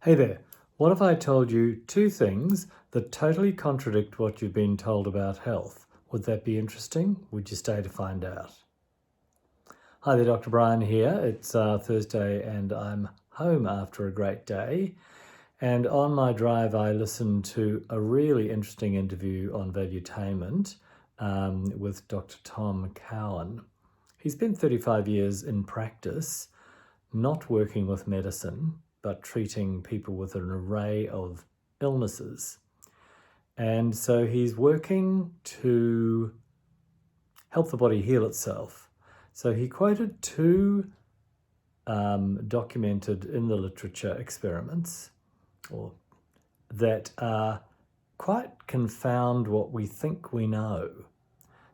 Hey there, what if I told you two things that totally contradict what you've been told about health? Would that be interesting? Would you stay to find out? Hi there, Dr. Brian here. It's Thursday and I'm home after a great day. And on my drive, I listened to a really interesting interview on valuetainment with Dr. Tom Cowan. He spent 35 years in practice, not working with medicine, but treating people with an array of illnesses. And so he's working to help the body heal itself. So he quoted two documented in the literature experiments that quite confound what we think we know.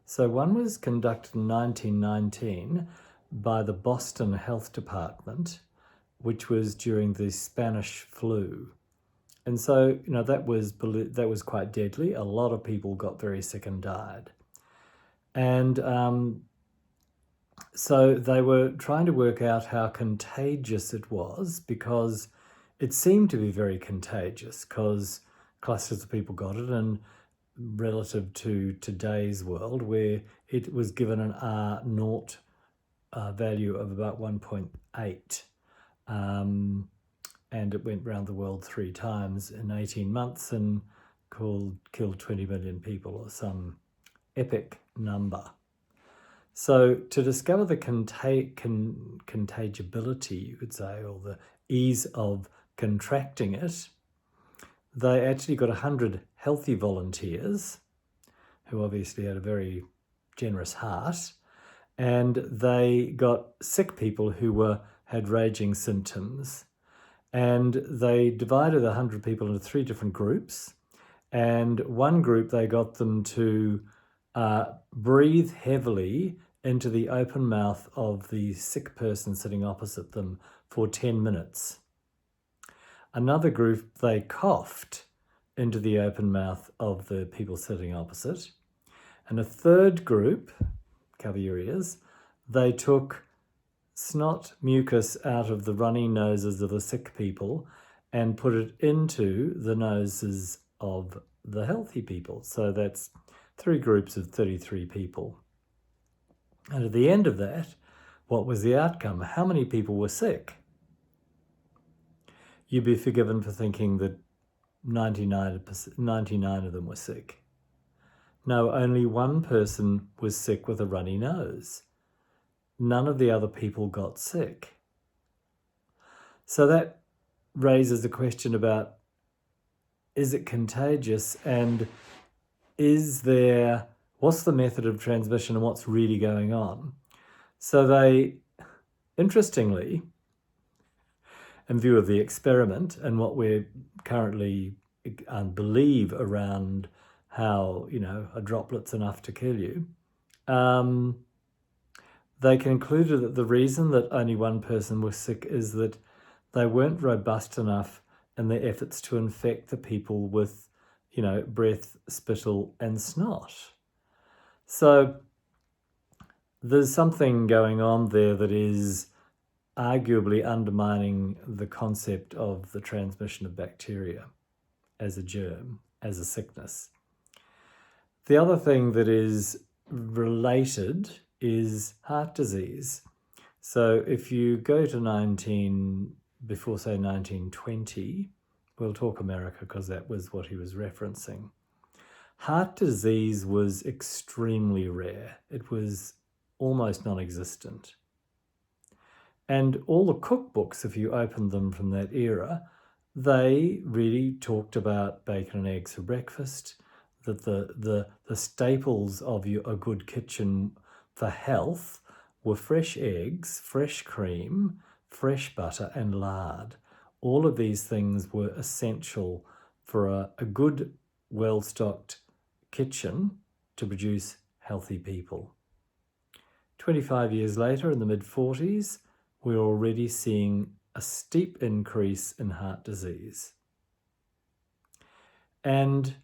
So one was conducted in 1919 by the Boston Health Department, which was during the Spanish flu. And so, that was quite deadly. A lot of people got very sick and died. And so they were trying to work out how contagious it was, because it seemed to be very contagious because clusters of people got it, and relative to today's world where it was given an R0 value of about 1.8. And it went around the world 3 times in 18 months and killed 20 million people, or some epic number. So to discover the contagibility, you could say, or the ease of contracting it, they actually got 100 healthy volunteers who obviously had a very generous heart, and they got sick people who had raging symptoms, and they divided 100 people into 3 different groups. And one group, they got them to breathe heavily into the open mouth of the sick person sitting opposite them for 10 minutes. Another group, they coughed into the open mouth of the people sitting opposite. And a third group, cover your ears, they took snot, mucus out of the runny noses of the sick people and put it into the noses of the healthy people. So that's 3 groups of 33 people. And at the end of that, what was the outcome? How many people were sick? You'd be forgiven for thinking that 99 of them were sick. No, only one person was sick with a runny nose. None of the other people got sick. So that raises the question about, is it contagious, and what's the method of transmission, and what's really going on? So they, interestingly, in view of the experiment and what we currently believe around how, a droplet's enough to kill you, they concluded that the reason that only one person was sick is that they weren't robust enough in their efforts to infect the people with, breath, spittle, and snot. So there's something going on there that is arguably undermining the concept of the transmission of bacteria as a germ, as a sickness. The other thing that is related is heart disease. So if you go to 1920, we'll talk America because that was what he was referencing. Heart disease was extremely rare. It was almost non-existent. And all the cookbooks, if you opened them from that era, they really talked about bacon and eggs for breakfast, that the staples of a good kitchen for health were fresh eggs, fresh cream, fresh butter, and lard. All of these things were essential for a good, well-stocked kitchen to produce healthy people. 25 years later, in the mid-40s, we're already seeing a steep increase in heart disease. And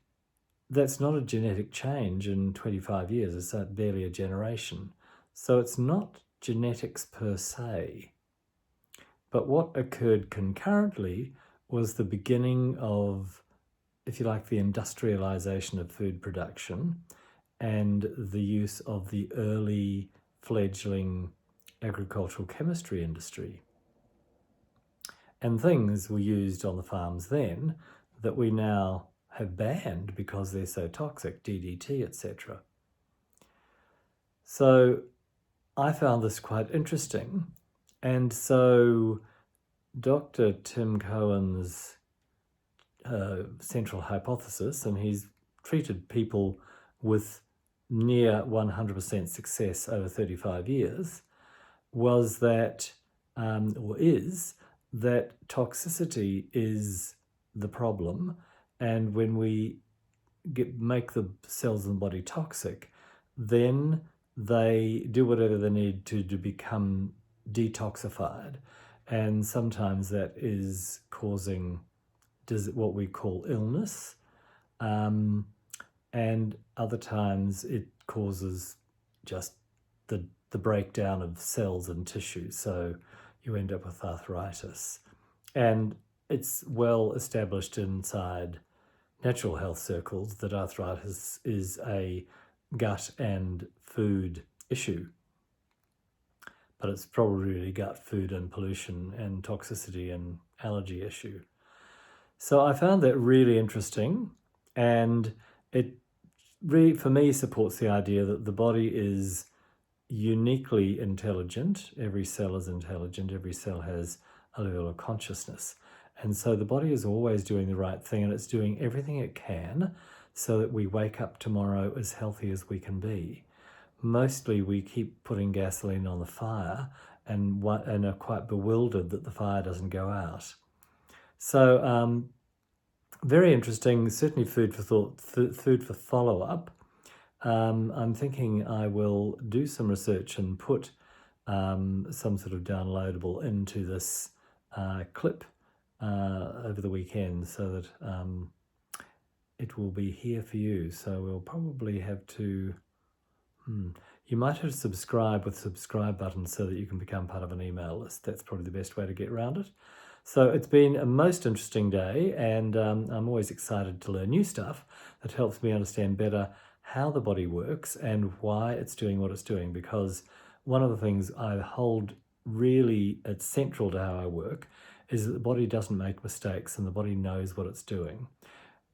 that's not a genetic change in 25 years, it's barely a generation. So it's not genetics per se. But what occurred concurrently was the beginning of, if you like, the industrialization of food production and the use of the early fledgling agricultural chemistry industry. And things were used on the farms then that we now have banned because they're so toxic, DDT, etc. So I found this quite interesting. And so Dr. Tim Cohen's central hypothesis, and he's treated people with near 100% success over 35 years, was that, or is, that toxicity is the problem. And when we make the cells in the body toxic, then they do whatever they need to become detoxified. And sometimes that is causing what we call illness. And other times it causes just the breakdown of cells and tissue. So you end up with arthritis. And it's well established inside natural health circles that arthritis is a gut and food issue. But it's probably really gut, food, and pollution and toxicity and allergy issue. So I found that really interesting, and it really, for me, supports the idea that the body is uniquely intelligent. Every cell is intelligent. Every cell has a level of consciousness. And so the body is always doing the right thing, and it's doing everything it can so that we wake up tomorrow as healthy as we can be. Mostly we keep putting gasoline on the fire and are quite bewildered that the fire doesn't go out. So very interesting, certainly food for thought, food for follow-up. I'm thinking I will do some research and put some sort of downloadable into this clip over the weekend so that it will be here for you. So we'll probably have to, you might have to subscribe with subscribe buttons so that you can become part of an email list. That's probably the best way to get around it. So it's been a most interesting day, and I'm always excited to learn new stuff that helps me understand better how the body works and why it's doing what it's doing, because one of the things I hold really it's central to how I work is that the body doesn't make mistakes and the body knows what it's doing.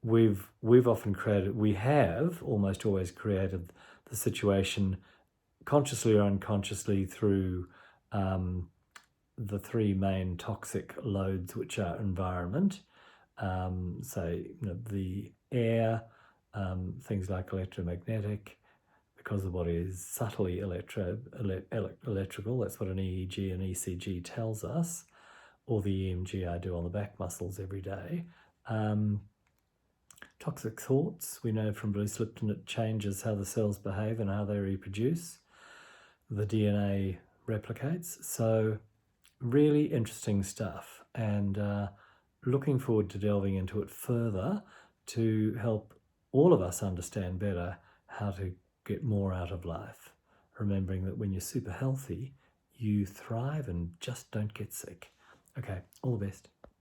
We have almost always created the situation consciously or unconsciously through the three main toxic loads, which are environment, the air, things like electromagnetic, because the body is subtly electrical. That's what an EEG and ECG tells us, or the EMG I do on the back muscles every day. Toxic thoughts, we know from Bruce Lipton it changes how the cells behave and how they reproduce. The DNA replicates. So really interesting stuff, and looking forward to delving into it further to help all of us understand better how to get more out of life, remembering that when you're super healthy, you thrive and just don't get sick. Okay, all the best.